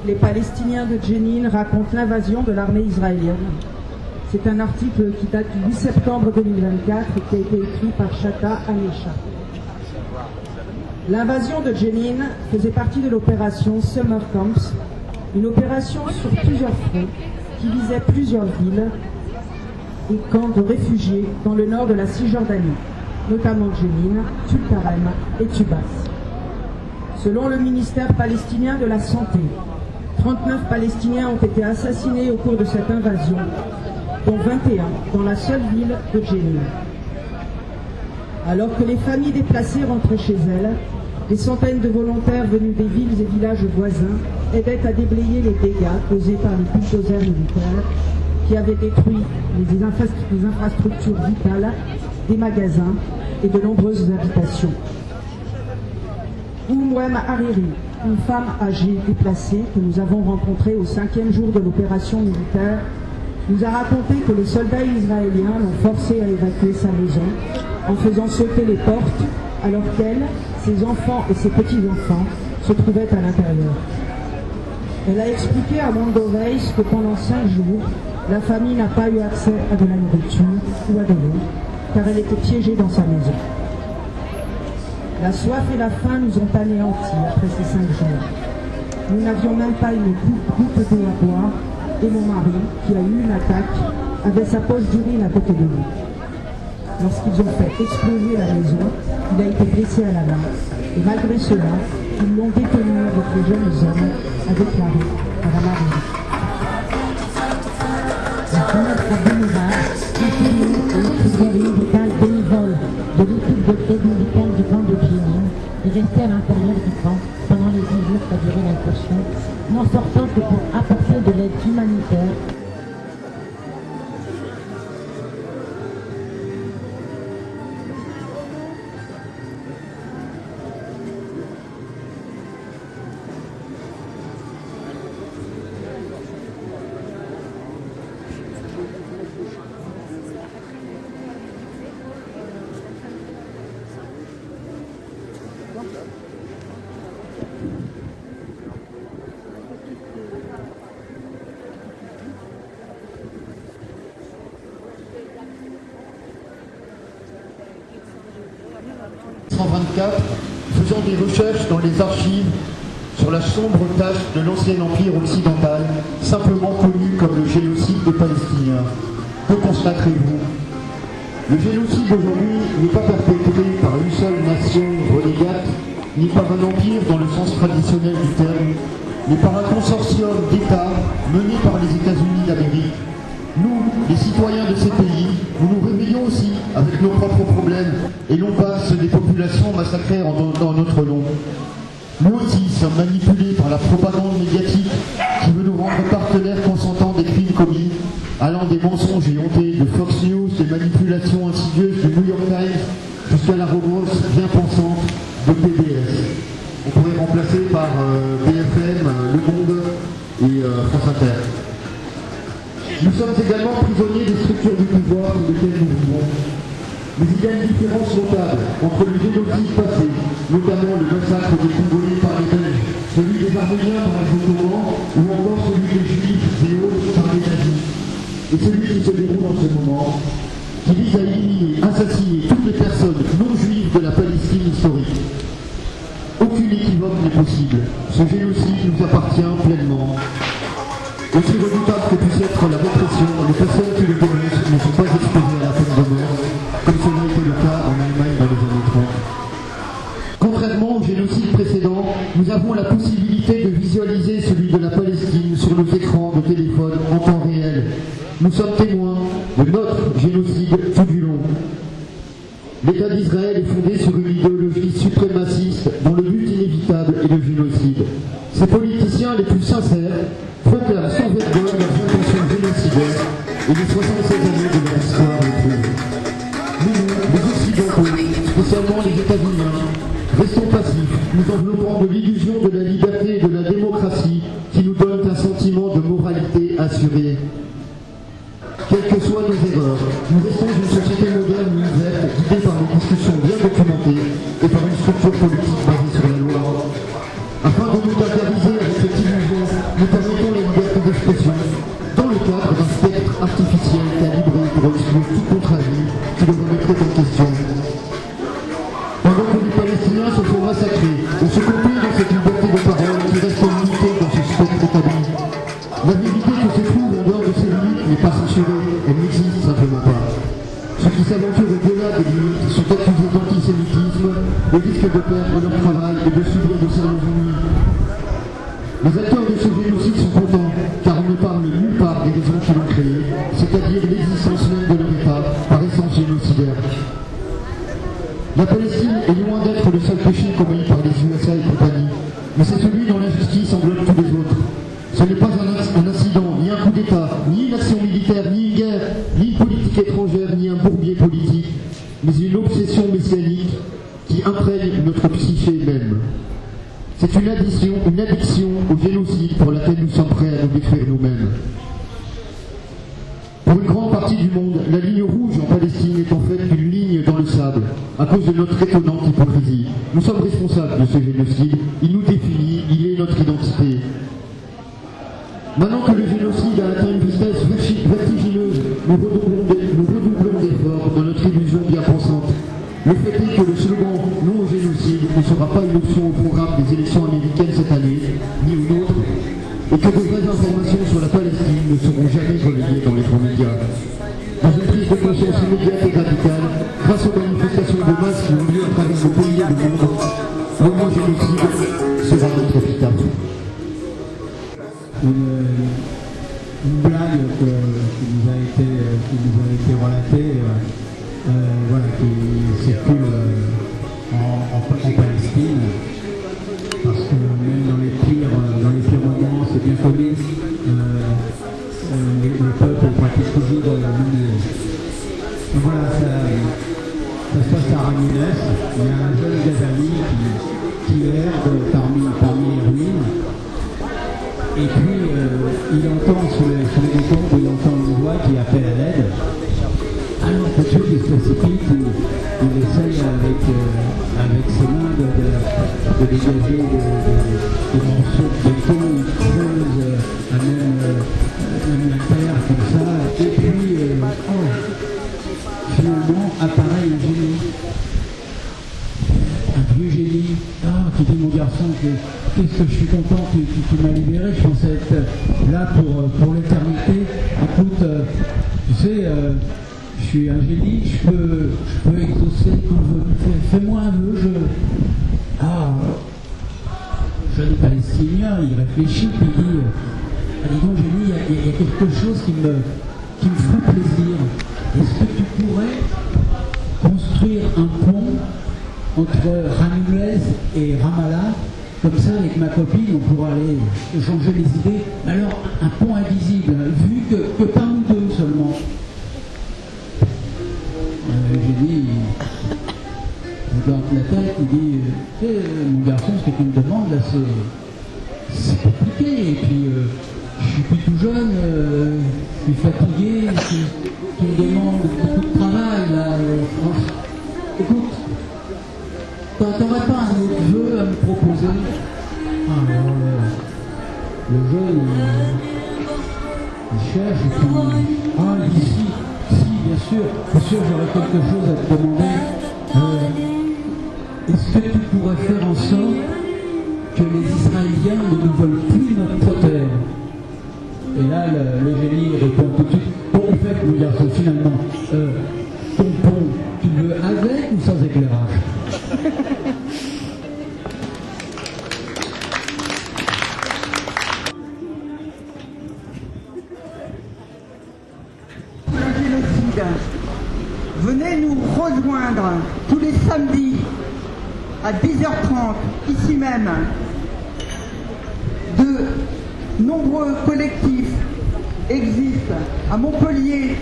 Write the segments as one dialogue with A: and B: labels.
A: Les Palestiniens de Jenin racontent l'invasion de l'armée israélienne. C'est un article qui date du 8 septembre 2024 et qui a été écrit par Shata Anesha. L'invasion de Jenin faisait partie de l'opération Summer Camps, une opération sur plusieurs fronts qui visait plusieurs villes et camps de réfugiés dans le nord de la Cisjordanie, notamment Jenin, Tulkarem et Tubas. Selon le ministère palestinien de la Santé, 39 Palestiniens ont été assassinés au cours de cette invasion, dont 21 dans la seule ville de Jenin. Alors que les familles déplacées rentraient chez elles, des centaines de volontaires venus des villes et villages voisins aidaient à déblayer les dégâts causés par les bulldozers militaires qui avaient détruit les infrastructures vitales, des magasins et de nombreuses habitations. Oumouem Hariri, une femme âgée déplacée que nous avons rencontrée au 5e jour de l'opération militaire, nous a raconté que les soldats israéliens l'ont forcée à évacuer sa maison en faisant sauter les portes alors qu'elle, ses enfants et ses petits-enfants se trouvaient à l'intérieur. Elle a expliqué à Mondo Weiss que pendant 5 jours, la famille n'a pas eu accès à de la nourriture ou à de l'eau, car elle était piégée dans sa maison. La soif et la faim nous ont anéantis après ces 5 jours. Nous n'avions même pas une goutte d'eau à boire, et mon mari, qui a eu une attaque, avait sa poche d'urine à côté de lui. Lorsqu'ils ont fait exploser la maison, il a été blessé à la main, et malgré cela, ils l'ont détenu avec les jeunes hommes, a déclaré Mme Hariri.
B: De l'équipe de l'aide médicale du camp de Jenin est resté à l'intérieur du camp pendant les 10 jours qu'a duré l'incursion, n'en sortant que pour apporter de l'aide humanitaire.
C: Faisant des recherches dans les archives sur la sombre tâche de l'ancien empire occidental, simplement connu comme le génocide des Palestiniens. Que constaterez-vous? Le génocide d'aujourd'hui n'est pas perpétré par une seule nation renégate, ni par un empire dans le sens traditionnel du terme, mais par un consortium d'États mené par les États-Unis d'Amérique. Nous, les citoyens de ces pays, nous nous réveillons aussi avec nos propres problèmes et non pas ceux des populations massacrées dans notre nom. Nous aussi sommes manipulés par la propagande médiatique qui veut nous rendre partenaires consentants des crimes commis, allant des mensonges et hontés de Fox News, des manipulations insidieuses du New York Times, jusqu'à l'arrogance bien pensante de PBS. On pourrait remplacer par BFM, Le Monde et France Inter. Nous sommes également prisonniers des structures du pouvoir dans lesquelles nous vivons. Mais il y a une différence notable entre le génocide passé, notamment le massacre des Congolais par les Belges, celui des Arméniens par les Ottomans, ou encore celui des Juifs et autres par les nazis, et celui qui se déroule en ce moment, qui vise à éliminer, assassiner toutes les personnes non juives de la Palestine historique. Aucune équivoque n'est possible. Ce génocide nous appartient pleinement. Aussi redoutable que puisse être la répression, les personnes qui le dénoncent ne sont pas exposées à la peine de mort, comme cela était le cas en Allemagne dans les années 30. Contrairement au génocide précédent, nous avons la possibilité de visualiser celui de la Palestine sur nos écrans de téléphone en temps réel. Nous sommes témoins de notre génocide tout du long. L'État d'Israël est fondé sur une idéologie suprémaciste dont le but inévitable est le génocide. Ces politiciens les plus sincères proclament sans vergogne leurs intentions génocidaires et les 76 années de leur histoire le prouvent. Nous, les Occidentaux, spécialement les États-Unis, restons passifs, nous enveloppant de l'illusion de la liberté et de la démocratie qui nous donnent un sentiment de moralité assurée. Quelles que soient nos erreurs, nous restons une société moderne et ouverte, guidée par des discussions bien documentées et par une structure politique basée sur la loi. Afin de nous caractériser avec cette d'expression dans le cadre d'un spectre artificiel calibré pour exclure tout contre-avis qui le remettrait en question. Pendant que les Palestiniens se font massacrer, on se complit dans cette liberté de parole qui reste limitée dans ce spectre établi. La vérité que se trouve en dehors de ces limites n'est pas censurée, elle n'existe simplement pas. Ceux qui s'aventurent au-delà des limites sont accusés d'antisémitisme et risquent de perdre leur travail et de subir de sérieux ennuis. Les acteurs de ce génocide sont contents, car on ne parle nulle part des raisons qui l'ont créé, c'est-à-dire l'existence même de leur État, par essence génocidaire. La Palestine est loin d'être le seul péché commis par les USA et compagnie, mais c'est celui dont l'injustice englobe tous les autres. Ce n'est pas un incident, ni un coup d'État, ni une action militaire, ni une guerre, ni une politique étrangère, ni un bourbier politique, mais une obsession messianique qui imprègne notre psyché même. C'est une addiction au génocide pour laquelle nous sommes prêts à nous détruire nous-mêmes. Pour une grande partie du monde, la ligne rouge en Palestine est en fait une ligne dans le sable, à cause de notre étonnante hypocrisie. Nous sommes responsables de ce génocide, il nous définit, il est notre identité. Maintenant que le génocide a atteint une vitesse vertigineuse, nous redoublons d'efforts dans notre illusion bien pensante. Le fait est que le slogan « non au génocide » ne sera pas une option au programme des élections américaines cette année, ni au nôtre, et que de vraies informations sur la Palestine ne seront jamais relayées dans les grands médias. Dans une prise de conscience immédiate et radicale, grâce aux manifestations de masse qui ont lieu à travers le pays et le monde, le mot génocide sera notre épitaphe.
D: Une blague qui nous a été relatée, voilà, qui circule en Palestine, parce que même dans les pires romans, c'est bien connu, les peuples pratiquent toujours l'humiliation. Voilà, ça se passe à Ramilès. Il y a un jeune Ghazali qui erre parmi les ruines. Et puis, il entend sur les décombres, il entend une voix qui appelle à l'aide. Alors, tout de suite, il se précipite, il essaye avec ses mains de dégager des morceaux de béton, il creuse même la terre comme ça, et puis, finalement, apparaît un génie. Un vieux génie, qui dit: mon garçon, qu'est-ce que je suis content que tu m'as libéré, je pensais être là pour l'éternité. Écoute, tu sais, je suis un génie, je peux exaucer ton vœu. Fais-moi un vœu, jeune Palestinien, il réfléchit, puis il dit: dis donc génie, il y a quelque chose qui me ferait plaisir. Est-ce que tu pourrais construire un pont entre Ramilès et Ramallah, comme ça avec ma copine on pourra aller échanger les idées, mais alors un pont invisible, vu que par nous deux seulement. J'ai dit, il regarde la tête, il dit: mon garçon, ce que tu me demandes là, c'est compliqué, et puis je suis plus tout jeune, je suis fatigué, tu me demandes beaucoup de travail là. Écoute, t'aurais pas un autre jeu à me proposer? Alors le jeune, il cherche, et puis il dit: si, bien sûr, j'aurais quelque chose à te demander. Est-ce que tu pourrais faire en sorte que les Israéliens ne nous volent plus notre terre? Et là, le génie répond tout de suite: bon, en fait, mon garçon, finalement, ton pont, tu le veux avec ou sans éclairage?
E: Le génocide. Venez nous rejoindre tous les samedis à 10h30, ici même. De nombreux collectifs existent à Montpellier,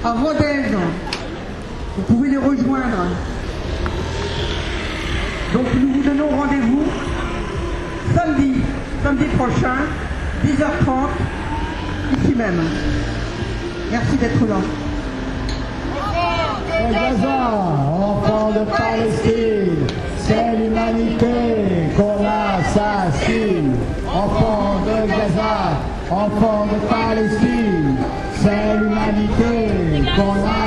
E: à Rodez. Vous pouvez les rejoindre. Donc nous vous donnons rendez-vous samedi prochain, 10h30, ici même. Merci d'être là.
D: Gaza, enfants de Palestine, c'est l'humanité qu'on assassine. Enfants de Gaza, enfants de Palestine, c'est l'humanité qu'on a